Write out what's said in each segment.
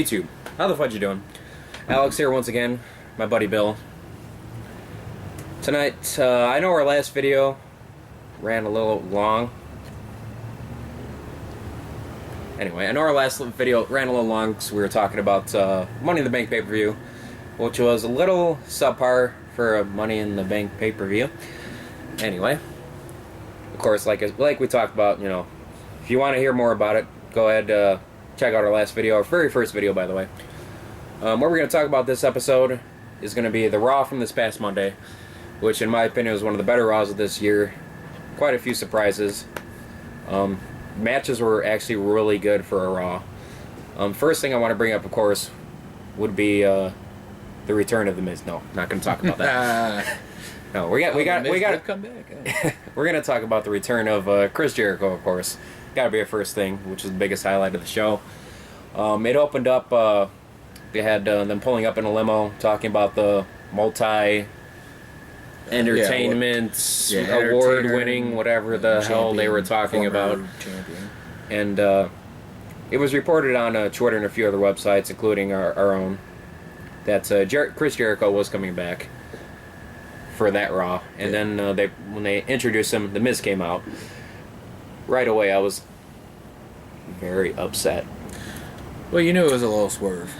YouTube. How the fudge you doing? Alex here once again, my buddy Bill. Tonight, I know our last video ran a little long. Anyway, I know our last video ran a little long because we were talking about Money in the Bank pay-per-view, which was a little subpar for a Money in the Bank pay-per-view. Anyway, of course, like we talked about, you know, if you want to hear more about it, go ahead, check out our last video, our very first video, by the way. What we're going to talk about this episode is going to be the Raw from this past Monday, which in my opinion was one of the better Raws of this year. Quite a few surprises. Matches were actually really good for a Raw. First thing I want to bring up, of course, would be the return of The Miz. No, not going to talk about that. No, we got to come back. We're going to talk about the return of Chris Jericho, of course. Got to be a first thing, which is the biggest highlight of the show. It opened up. They had them pulling up in a limo, talking about the multi-entertainment award-winning, whatever the hell they were talking about. Champion. And it was reported on Twitter and a few other websites, including our own, that Chris Jericho was coming back for that Raw. And then when they introduced him, The Miz came out. Right away, I was very upset. Well, you knew it was a little swerve.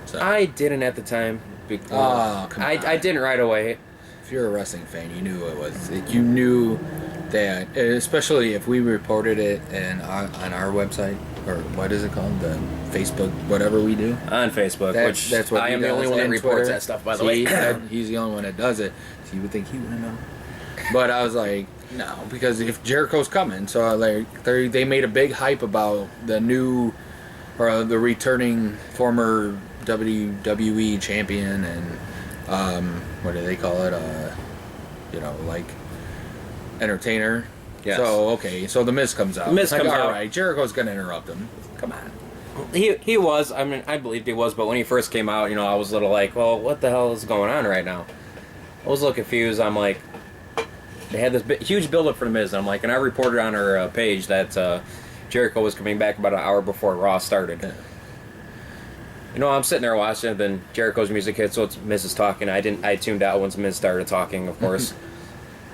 So. I didn't at the time. Come on. I didn't right away. If you're a wrestling fan, you knew it was. You knew that, especially if we reported it on our website, or what is it called, the Facebook, whatever we do on Facebook. That's what I am the only one that reports that stuff. By the way, he's the only one that does it. So you would think he would know. But I was like, no, because if Jericho's coming, so they made a big hype about the new, or the returning former WWE champion, and what do they call it? Like entertainer. Yes. So The Miz comes out. The Miz comes out. All right, Jericho's gonna interrupt him. Come on. He was. I mean, I believed he was, but when he first came out, you know, I was a little like, well, what the hell is going on right now? I was a little confused. I'm like, they had this huge build-up for The Miz, and I'm like, and I reported on our page that Jericho was coming back about an hour before Raw started. Yeah. You know, I'm sitting there watching it, then Jericho's music hits, so it's Miz is talking. I tuned out once Miz started talking, of course.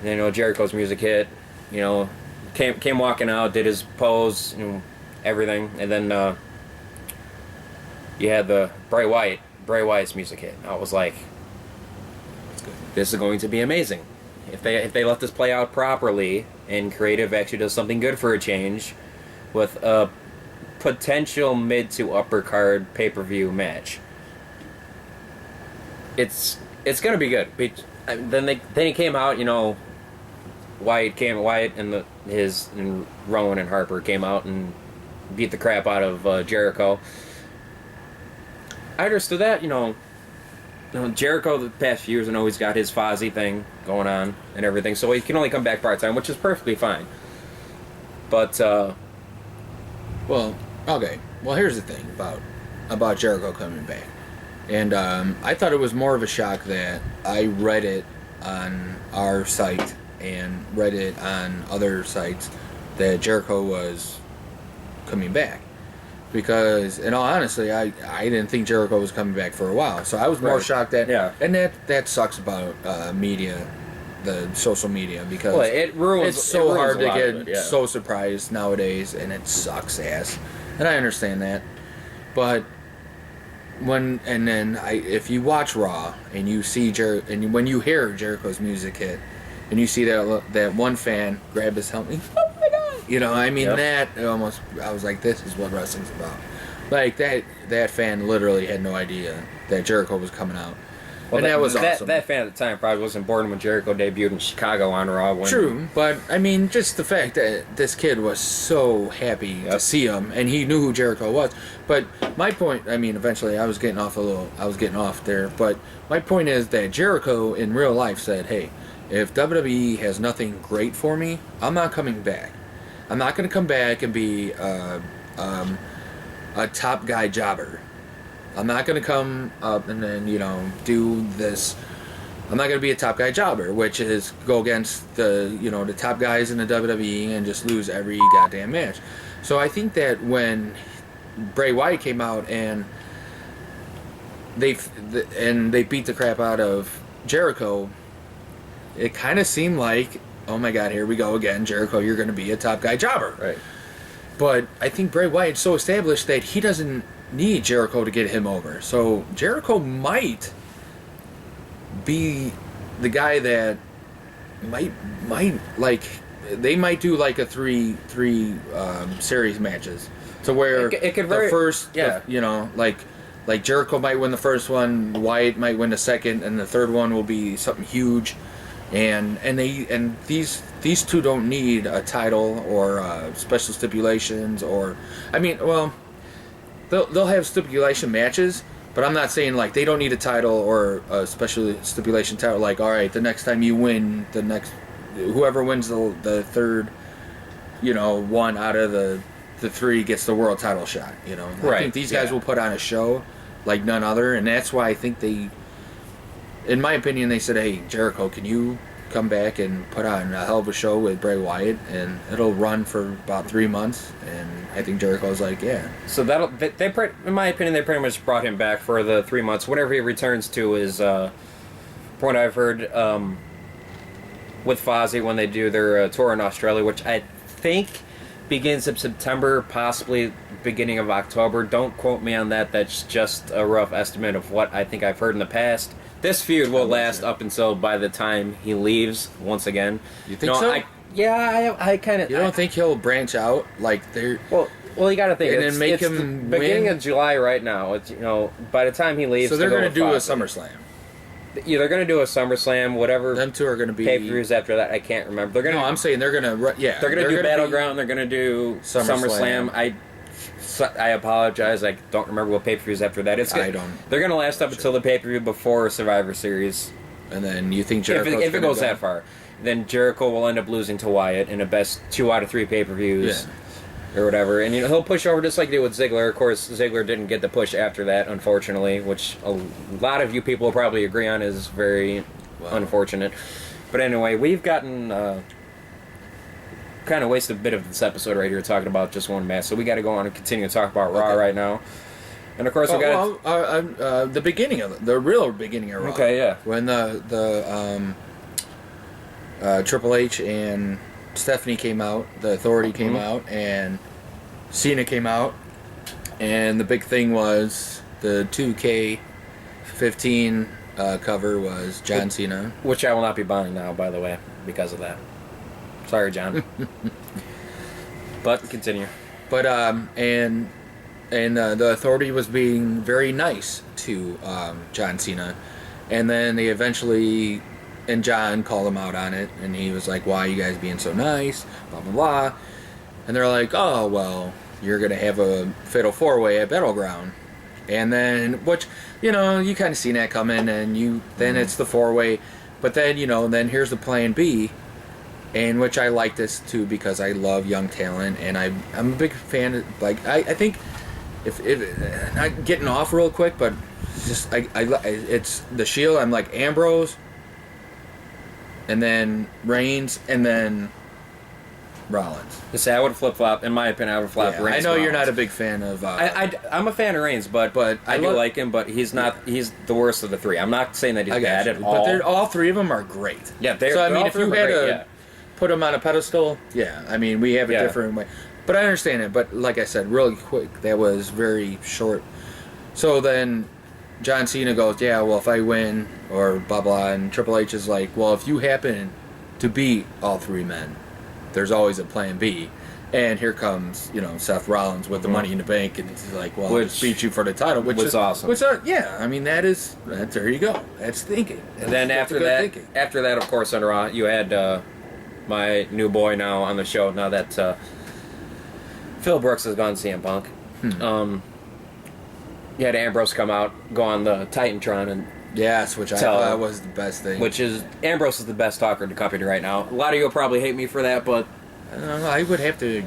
And, you know, Jericho's music hit, you know, came walking out, did his pose, you know, everything, and then you had the Bray Wyatt's music hit. I was like, this is going to be amazing. If they let this play out properly, and creative actually does something good for a change, with a potential mid to upper card pay-per-view match, it's gonna be good. Then he came out, you know, Wyatt and Rowan and Harper came out and beat the crap out of Jericho. I understood that, you know, Jericho the past few years, I know he's got his Fozzy thing going on and everything, so he can only come back part-time, which is perfectly fine. But, well, okay. Well, here's the thing about Jericho coming back. And I thought it was more of a shock that I read it on our site and read it on other sites that Jericho was coming back. Because, in all honesty, I didn't think Jericho was coming back for a while. So I was more shocked that... Yeah. And that sucks about media, the social media, because it's so hard to get so surprised nowadays, and it sucks ass. And I understand that. But if you watch Raw and you see and when you hear Jericho's music hit, and you see that one fan grab his helmet, oh my god! You know, I mean, that almost, I was like, this is what wrestling's about. Like, that fan literally had no idea that Jericho was coming out. Well, and that was awesome. That fan at the time probably wasn't born when Jericho debuted in Chicago on Raw. True, but I mean, just the fact that this kid was so happy to see him, and he knew who Jericho was. But my point, I mean, eventually I was getting off there, but my point is that Jericho in real life said, hey, if WWE has nothing great for me, I'm not coming back. I'm not going to come back and be a top guy jobber. I'm not going to come up and then, you know, do this. I'm not going to be a top guy jobber, which is go against the top guys in the WWE and just lose every goddamn match. So I think that when Bray Wyatt came out and they beat the crap out of Jericho. It kind of seemed like, oh my God, here we go again, Jericho, you're going to be a top guy jobber. Right. But I think Bray Wyatt's so established that he doesn't need Jericho to get him over. So Jericho might be the guy that might like, they might do like a three series matches to where it could the first, yeah, you know, like Jericho might win the first one, Wyatt might win the second, and the third one will be something huge. And these two don't need a title or special stipulations, or I mean, well, they'll have stipulation matches, but I'm not saying like they don't need a title or a special stipulation title. Like, all right, the next time you win, whoever wins the third, you know, one out of the three gets the world title shot. You know, right. I think these guys will put on a show like none other, and that's why I think they. In my opinion, they said, "Hey, Jericho, can you come back and put on a hell of a show with Bray Wyatt, and it'll run for about 3 months?" And I think Jericho's like, "Yeah." So in my opinion, they pretty much brought him back for the 3 months. Whenever he returns to his, from what I've heard, with Fozzy when they do their tour in Australia, which I think begins in September, possibly beginning of October. Don't quote me on that. That's just a rough estimate of what I think I've heard in the past. This feud will last up until by the time he leaves once again. You think so? I kind of. You don't think he'll branch out like they're? Well, you got to think. And then make him the beginning win? of July right now. It's, you know, by the time he leaves, So they're going to do a SummerSlam. Yeah, they're going to do a SummerSlam, whatever. Them two are going to be pay-per-views after that. I can't remember. They're going. No, I'm saying they're going to. Yeah, they're going to do Battleground. They're going to do SummerSlam. I apologize. I don't remember what pay-per-views after that. I don't. They're going to last up until the pay-per-view before Survivor Series. And then you think Jericho? If it goes that far, then Jericho will end up losing to Wyatt in a best 2 out of 3 pay-per-views. Yeah. Or whatever, and you know he'll push over just like he did with Ziggler. Of course, Ziggler didn't get the push after that, unfortunately, which a lot of you people will probably agree on is very unfortunate. But anyway, we've gotten kind of wasted a bit of this episode right here talking about just one match, so we got to go on and continue to talk about Raw right now. And of course, we got the beginning of the real beginning of Raw. Okay, yeah. When the Triple H and Stephanie came out, the Authority came out, and Cena came out, and the big thing was the 2K15 cover was John Cena, which I will not be buying now, by the way, because of that. Sorry, John. But continue. But and the Authority was being very nice to John Cena, and then they eventually. And John called him out on it, and he was like, "Why are you guys being so nice?" Blah blah blah. And they're like, "Oh well, you're gonna have a fatal 4-way at Battleground," and then which you know you kind of seen that coming, and then it's the 4-way, but then then here's the plan B, and which I like this too because I love young talent, and I'm a big fan of, like I think if not getting off real quick, but just it's the Shield. I'm like Ambrose. And then Reigns, and then Rollins. To say I would flip flop. In my opinion, I would flop Reigns. I know you're not a big fan of. I'm a fan of Reigns, but I do like him. But he's not. He's the worst of the 3. I'm not saying that he's bad at all. But all 3 of them are great. Yeah, so I mean, if you had to put them on a pedestal, I mean, we have a different way. But I understand it. But like I said, really quick, that was very short. So then. John Cena goes, yeah, well, if I win, or blah, blah, and Triple H is like, well, if you happen to beat all 3 men, there's always a plan B. And here comes, Seth Rollins with the Money in the Bank, and he's like, well, I'll just beat you for the title. Which was awesome. I mean, there you go. That's thinking. And then after that, of course, on Raw, you had my new boy now on the show, now that Phil Brooks has gone CM Punk. You had Ambrose come out, go on the Titantron, and yes, which I thought was the best thing. Which is Ambrose is the best talker in the company right now. A lot of you will probably hate me for that, but I would have to.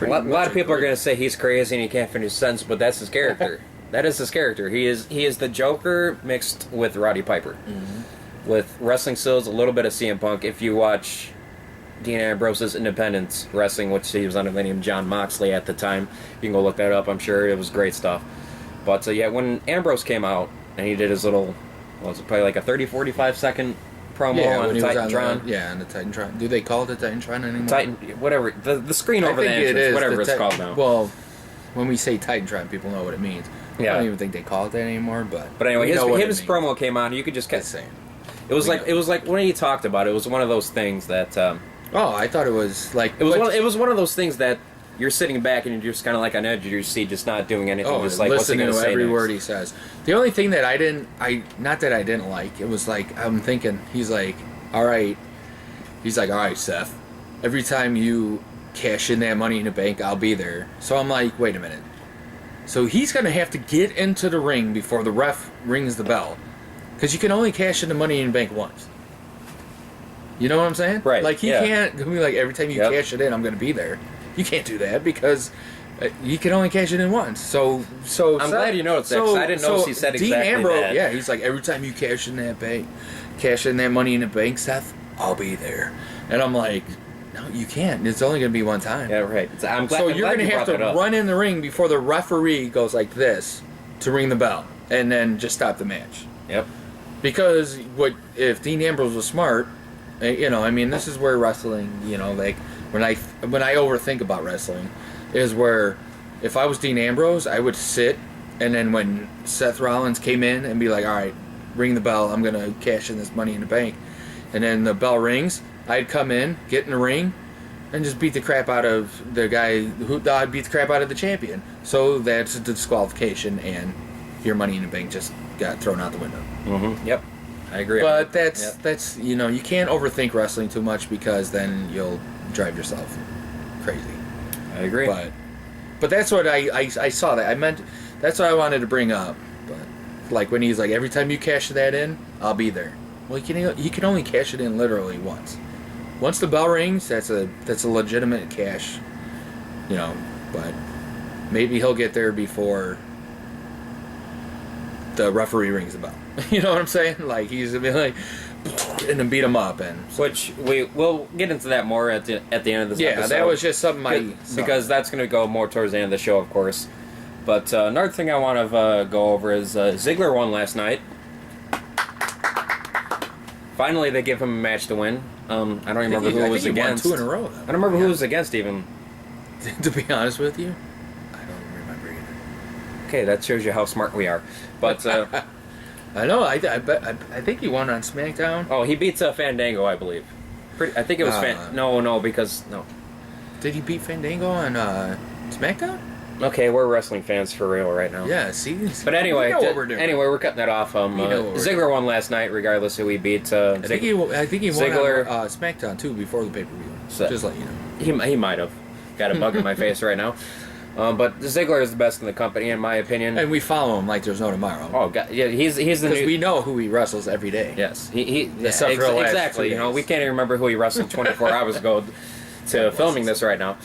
A lot of people are going to say he's crazy and he can't finish a sentence, but that's his character. That is his character. He is the Joker mixed with Roddy Piper, with wrestling skills, a little bit of CM Punk. If you watch Dean Ambrose's Independence Wrestling, which he was under the name John Moxley at the time, you can go look that up. I'm sure it was great stuff. But yeah, when Ambrose came out and he did his little, what was it, probably like a 30-45 second promo on the Titantron. On the Titantron. Do they call it the Titantron anymore? Titan, whatever. The screen over the entrance, whatever it's called now. Well, when we say Titantron, people know what it means. Yeah. I don't even think they call it that anymore. But anyway, his promo came on. You could just keep saying. It was like when he talked about it. It was one of those things that. I thought it was like it was one of those things that you're sitting back and you're just kind of like on edge of your seat, just not doing anything. Just like what's he going to say every next? word he says. The only thing that not that I didn't like, it was like I'm thinking he's like, all right, Seth, every time you cash in that Money in the Bank, I'll be there. So I'm like, wait a minute. So he's going to have to get into the ring before the ref rings the bell, because you can only cash in the Money in the Bank once. You know what I'm saying? Right. Like he can't be like every time you cash it in, I'm going to be there. You can't do that because you can only cash it in once. So I'm glad you noticed that, because I didn't notice he said exactly Dean Ambrose, that. Yeah, he's like, every time you cash in that Money in the Bank, Seth, I'll be there. And I'm like, no, you can't. It's only going to be one time. Yeah, right. I'm glad, so I'm you're glad going to have to run in the ring before the referee goes like this to ring the bell, and then just stop the match. Yep. Because if Dean Ambrose was smart, this is where wrestling, like when I overthink about wrestling, is where if I was Dean Ambrose, I would sit, and then when Seth Rollins came in and be like, all right, ring the bell, I'm gonna cash in this Money in the Bank, and then the bell rings, I'd come in, get in the ring, and just beat the crap out of the guy I'd beat the crap out of the champion. So that's a disqualification, and your Money in the Bank just got thrown out the window. Mm-hmm. Yep. I agree. But that's you can't overthink wrestling too much, because then you'll drive yourself crazy. I agree. But that's what I saw that. I meant that's what I wanted to bring up. But like when he's like, every time you cash that in, I'll be there. Well, you can only cash it in literally once. Once the bell rings, that's a legitimate cash. But maybe he'll get there before the referee rings the bell. You know what I'm saying? Like he's gonna be like, and then beat him up, and which we'll get into that more at the end of this episode. Yeah, that was just something because that's going to go more towards the end of the show, of course. But another thing I want to go over is Ziggler won last night. Finally, they give him a match to win. I don't remember who it was against. Won 2 in a row. I don't remember who it was against even. To be honest with you, I don't remember either. Okay, that shows you how smart we are. But I know. I think he won on SmackDown. Oh, he beats Fandango, I believe. I think it was no. Did he beat Fandango on SmackDown? Okay, we're wrestling fans for real right now. Yeah, see. But anyway, we know what we're doing. We're cutting that off. Ziggler won last night, regardless who he beat. I think he won Ziggler, on SmackDown too before the pay-per-view. So, just let you know. He might have. Got a bug in my face right now. But Ziggler is the best in the company, in my opinion. And we follow him like there's no tomorrow. Oh, God. Yeah, he's the because we know who he wrestles every day. Yes. Exactly. We can't even remember who he wrestled 24 hours ago to filming this right now.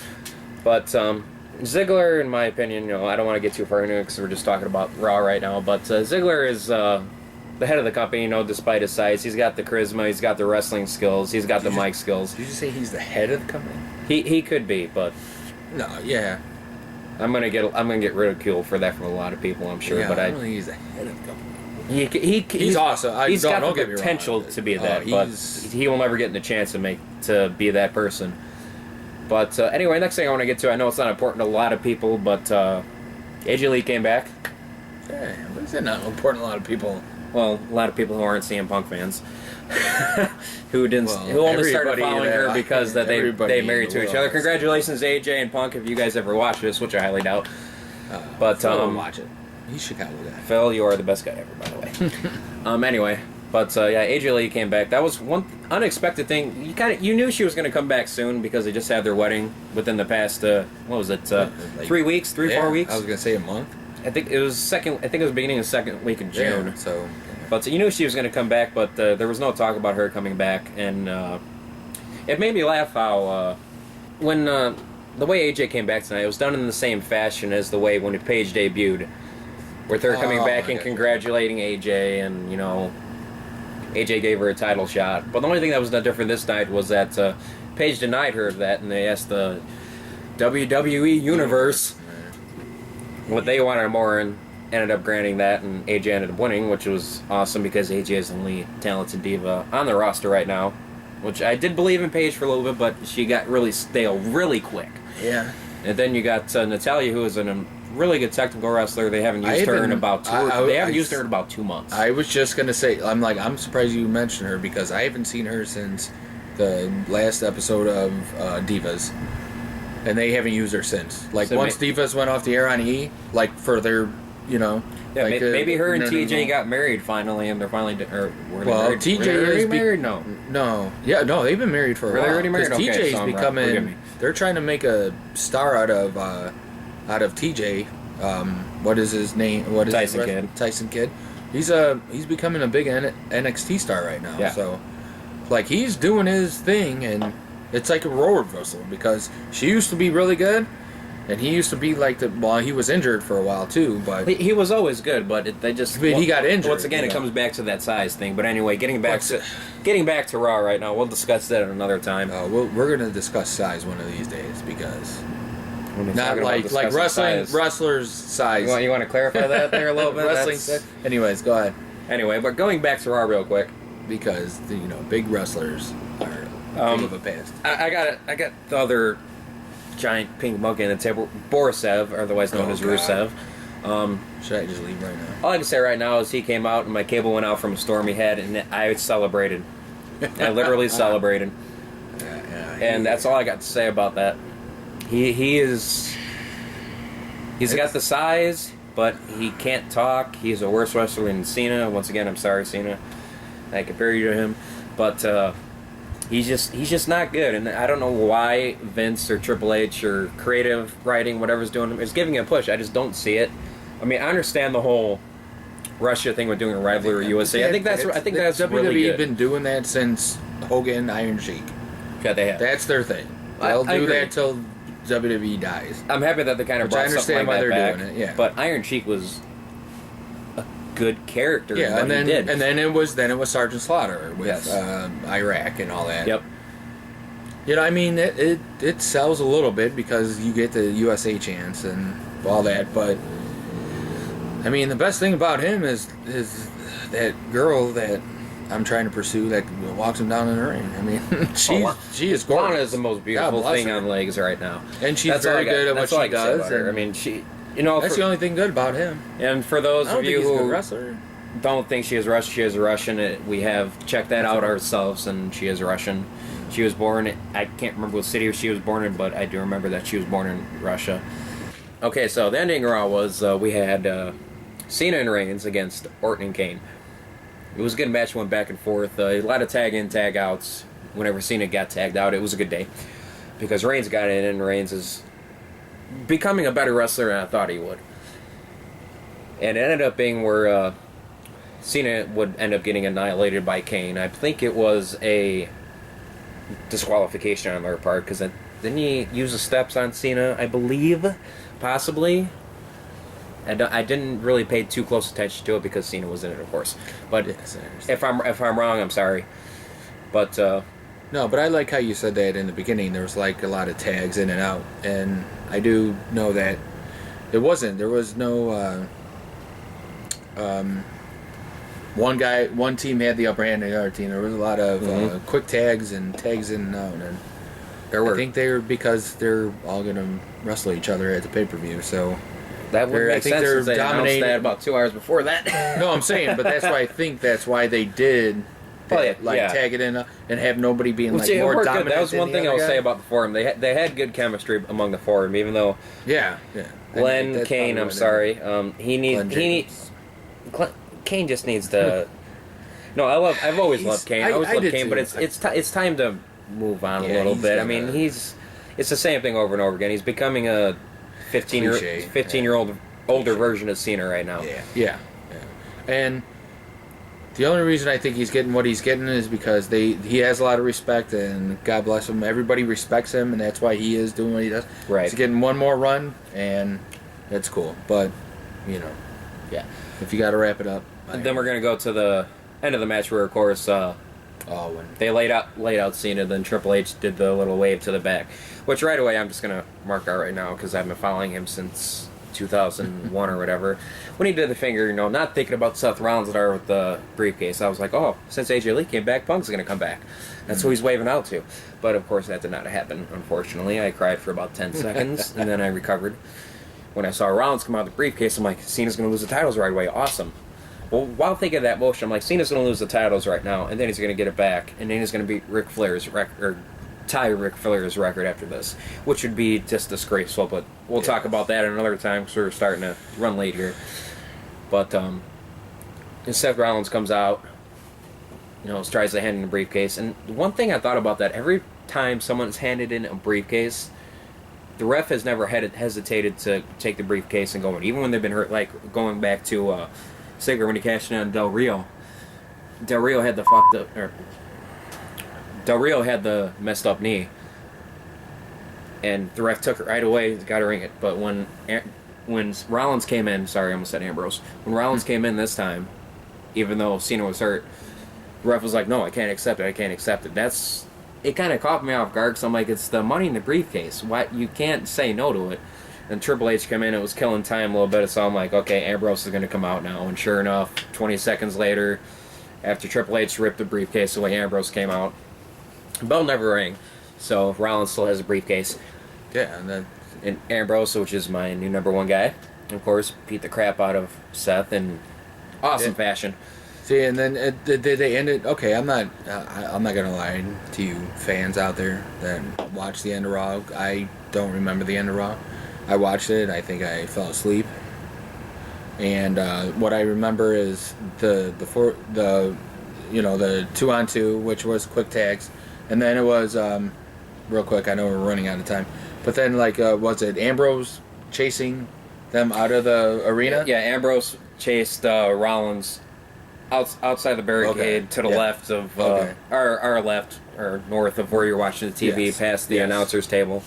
But Ziggler, in my opinion, I don't want to get too far into it because we're just talking about Raw right now. But Ziggler is the head of the company, despite his size. He's got the charisma, he's got the wrestling skills, he's got the mic skills. Did you say he's the head of the company? He could be, but no, yeah. I'm gonna get ridiculed for that from a lot of people, I'm sure. Yeah, but I don't think he's the head of the company. He's awesome. He's got the potential to be that, but he will never get the chance to be that person. But anyway, next thing I want to get to, I know it's not important to a lot of people, but AJ Lee came back. Yeah, but is that not important to a lot of people? Well, a lot of people who aren't CM Punk fans, who only started following her because they married to each other. Congratulations, AJ and Punk, if you guys ever watch this, which I highly doubt. But Phil watch it. He's Chicago guy. Phil, you are the best guy ever, by the way. Anyway, but AJ Lee came back. That was one unexpected thing. You knew she was going to come back soon because they just had their wedding within the past 3 weeks, 4 weeks. I was going to say a month. I think it was beginning of the second week in June. Yeah, so. But you knew she was going to come back, but there was no talk about her coming back, and it made me laugh how when the way AJ came back tonight, it was done in the same fashion as the way when Paige debuted, with her coming back and congratulating AJ, and AJ gave her a title shot. But the only thing that was not different this night was that Paige denied her of that, and they asked the WWE Universe what they wanted more, and ended up granting that, and AJ ended up winning, which was awesome because AJ is the only talented diva on the roster right now. Which I did believe in Paige for a little bit, but she got really stale really quick. Yeah. And then you got Natalya, who is a really good technical wrestler. They haven't used her in about used her in about 2 months. I was just gonna say, I'm surprised you mentioned her because I haven't seen her since the last episode of Divas, and they haven't used her since. Like, so once Divas went off the air on E, like for their, Yeah, like, maybe her and TJ got married finally, and they're finally TJ is married. No, they've been married for a while. They're already married. Okay, TJ's so becoming. They're trying to make a star out of TJ. What is his name? What is Tyson Kidd? Tyson Kidd. He's becoming a big NXT star right now. Yeah. So, like, he's doing his thing, and it's like a roller wrestler because she used to be really good. And he used to be like he was injured for a while too, but he was always good. But he got injured. Once again, it comes back to that size thing. But anyway, getting back to Raw right now. We'll discuss that at another time. We're gonna discuss size one of these days because not like size. wrestlers' size. You want to clarify that there a little bit? Wrestling. Anyways, go ahead. Anyway, but going back to Raw real quick because big wrestlers are big of a past. I got the other giant pink monkey in the table, Borisev, otherwise known as Rusev. Should I just leave right now? All I can say right now is he came out and my cable went out from a storm he had, and I celebrated. I literally celebrated. And that's all I got to say about that. He's got the size, but he can't talk. He's a worse wrestler than Cena. Once again, I'm sorry, Cena. I compare you to him, but he's just not good, and I don't know why Vince or Triple H or creative writing, whatever's doing, is giving him a push. I just don't see it. I mean, I understand the whole Russia thing with doing a rivalry USA. I think that's really good. WWE's been doing that since Hogan, Iron Sheik. Yeah, they have. That's their thing. They'll do that till WWE dies. I'm happy that they kind of brought something like that back. Doing it. Yeah, but Iron Sheik was a good character. Yeah, and then it was Sergeant Slaughter with Iraq and all that. Yep. I mean, it sells a little bit because you get the USA chance and all that, but I mean, the best thing about him is that girl that I'm trying to pursue that walks him down in the ring. I mean, she is gorgeous. Lana is the most beautiful thing on legs right now, and she's very good at what she does. I mean, that's the only thing good about him. And for those of you who wrestler. don't think she is Russian, we have checked that out ourselves, and she is Russian. She was born, I can't remember what city she was born in, but I do remember that she was born in Russia. Okay, so the ending Raw was we had Cena and Reigns against Orton and Kane. It was a good match, went back and forth. A lot of tag in, tag outs. Whenever Cena got tagged out, it was a good day. Because Reigns got in, and Reigns is becoming a better wrestler than I thought he would. And it ended up being where Cena would end up getting annihilated by Kane. I think it was a disqualification on their part, because didn't he use the steps on Cena, I believe? Possibly. I didn't really pay too close attention to it because Cena was in it, of course. But yes, if I'm wrong, I'm sorry. But no, but I like how you said that in the beginning. There was like a lot of tags in and out, and I do know that it wasn't. There was no one team had the upper hand, and the other team. There was a lot of quick tags and tags in and out, and I think because they're all going to wrestle each other at the pay-per-view, so. That would make sense since they announced that about 2 hours before that. No, I'm saying, but that's why I think that's why they did tag it in and have nobody being more dominant. That was one thing I would say about the forum. They had good chemistry among the forum, even though Glenn Kane, I'm sorry, Kane just needs to. No, I've always loved Kane. I always loved Kane, but it's time to move on a little bit. I mean, it's the same thing over and over again. He's becoming a 15-year-old older version of Cena right now. Yeah. And the only reason I think he's getting what he's getting is because he has a lot of respect, and God bless him. Everybody respects him, and that's why he is doing what he does. Right. He's getting one more run, and that's cool. But, if you got to wrap it up. Then we're going to go to the end of the match where, of course, when they laid out Cena, then Triple H did the little wave to the back. Which right away I'm just going to mark out right now because I've been following him since 2001 or whatever, when he did the finger, you know, not thinking about Seth Rollins there with the briefcase. I was like, oh, since AJ Lee came back, Punk's going to come back. That's who he's waving out to. But, of course, that did not happen, unfortunately. I cried for about 10 seconds, and then I recovered. When I saw Rollins come out of the briefcase, I'm like, Cena's going to lose the titles right away. Awesome. Well, while thinking of that motion, I'm like, Cena's going to lose the titles right now, and then he's going to get it back, and then he's going to beat Ric Flair's record, or tie Ric Flair's record after this, which would be just disgraceful. But we'll talk about that another time because we're starting to run late here. But and Seth Rollins comes out, you know, tries to hand in a briefcase, and one thing I thought about that, every time someone's handed in a briefcase, the ref has never hesitated to take the briefcase and go in, even when they've been hurt. Like going back to Ziggler when he cashed in on Del Rio. Del Rio had the messed up knee, and the ref took it right away, got to ring it. But when Rollins came in, sorry, I almost said Ambrose. When Rollins came in this time, even though Cena was hurt, the ref was like, "No, I can't accept it. I can't accept it." It kind of caught me off guard because I'm like, it's the money in the briefcase. Why you can't say no to it? And Triple H came in, it was killing time a little bit, so I'm like, okay, Ambrose is going to come out now. And sure enough, 20 seconds later, after Triple H ripped the briefcase away, Ambrose came out. Bell never rang, so Rollins still has a briefcase. Yeah, and Ambrose, which is my new number one guy, of course, beat the crap out of Seth in awesome fashion. See, and then did they end it? Okay, I'm not gonna lie to you fans out there that watch the end of Raw. I don't remember the end of Raw. I watched it. I think I fell asleep. And what I remember is the 2-on-2, which was quick tags, and then it was real quick. I know we're running out of time, but then was it Ambrose chasing them out of the arena? Yeah, Ambrose chased Rollins outside the barricade to the left of our left or north of where you're watching the TV, past the announcer's table.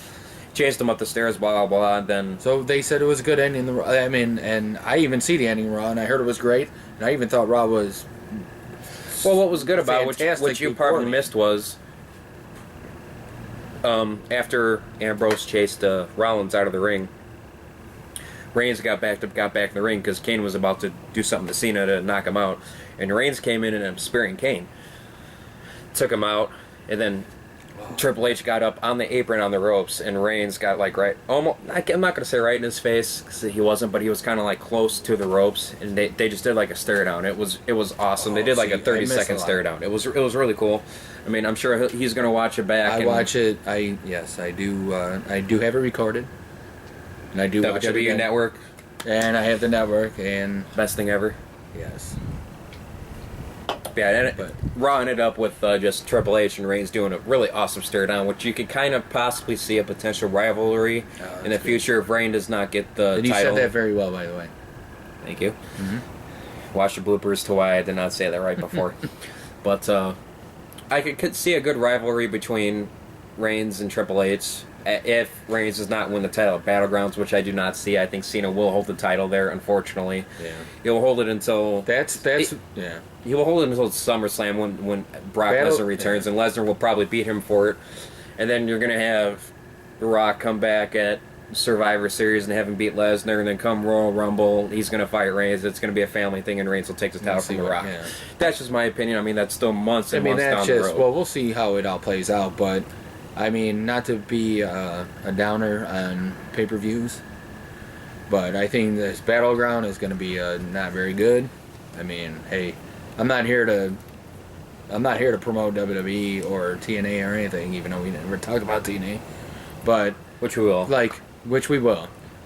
Chased him up the stairs, blah, blah, blah, and then... So they said it was a good ending. And I even see the ending of Raw, and I heard it was great, and I even thought Raw was... Well, what was good about which you probably missed was... after Ambrose chased Rollins out of the ring, Reigns got back in the ring because Kane was about to do something to Cena to knock him out, and Reigns came in and I'm spearing Kane. Took him out, and then... Triple H got up on the apron on the ropes, and Reigns got almost. I'm not gonna say right in his face because he wasn't, but he was kind of close to the ropes, and they just did a stare down. It was awesome. They did a 30-second stare down. It was really cool. I mean, I'm sure he's gonna watch it back. I watch it. I do. I do have it recorded, and I do watch it again. Network, and I have the network, and best thing ever. Yes. Yeah, Raw ended up with just Triple H and Reigns doing a really awesome stare down, which you could kind of possibly see a potential rivalry in the future if Reigns does not get the title. You said that very well, by the way. Thank you. Mm-hmm. Watch the bloopers to why I did not say that right before. But I could see a good rivalry between Reigns and Triple H if Reigns does not win the title at Battlegrounds, which I do not see. I think Cena will hold the title there, unfortunately. Yeah. He'll hold it until... yeah. He will hold it until SummerSlam when Brock Lesnar returns, and Lesnar will probably beat him for it. And then you're going to have The Rock come back at Survivor Series and have him beat Lesnar, and then come Royal Rumble, he's going to fight Reigns. It's going to be a family thing, and Reigns will take the title from The Rock. Yeah. That's just my opinion. I mean, that's still months and months down the road. Well, we'll see how it all plays out, but... I mean, not to be a downer on pay-per-views, but I think this Battleground is going to be not very good. I mean, hey, I'm not here to promote WWE or TNA or anything, even though we never talk about TNA, but which we will,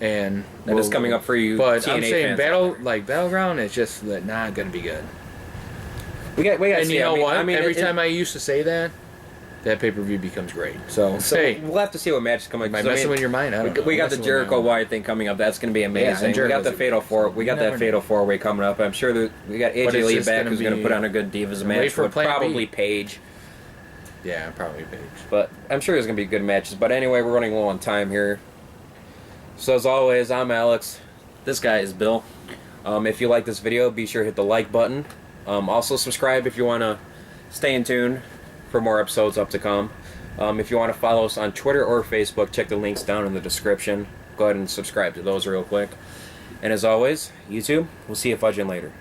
and that is coming up for you. But TNA I'm saying fans Battleground is just not going to be good. We got. And you know what? I mean, every time I used to say that pay-per-view becomes great. So hey, we'll have to see what matches come up. Am I messing with your mind? I don't know. We got the Jericho Wyatt thing coming up. That's going to be amazing. We got the Fatal Four. We got that Fatal 4-Way coming up. I'm sure that we got AJ Lee back, who's going to put on a good Divas match with probably Paige. Yeah, probably Paige. But I'm sure there's going to be good matches. But anyway, we're running low on time here. So as always, I'm Alex. This guy is Bill. If you like this video, be sure to hit the like button. Also subscribe if you want to stay in tune for more episodes up to come. If you want to follow us on Twitter or Facebook, check the links down in the description. go ahead and subscribe to those real quick. And as always, YouTube, we'll see you fudging later.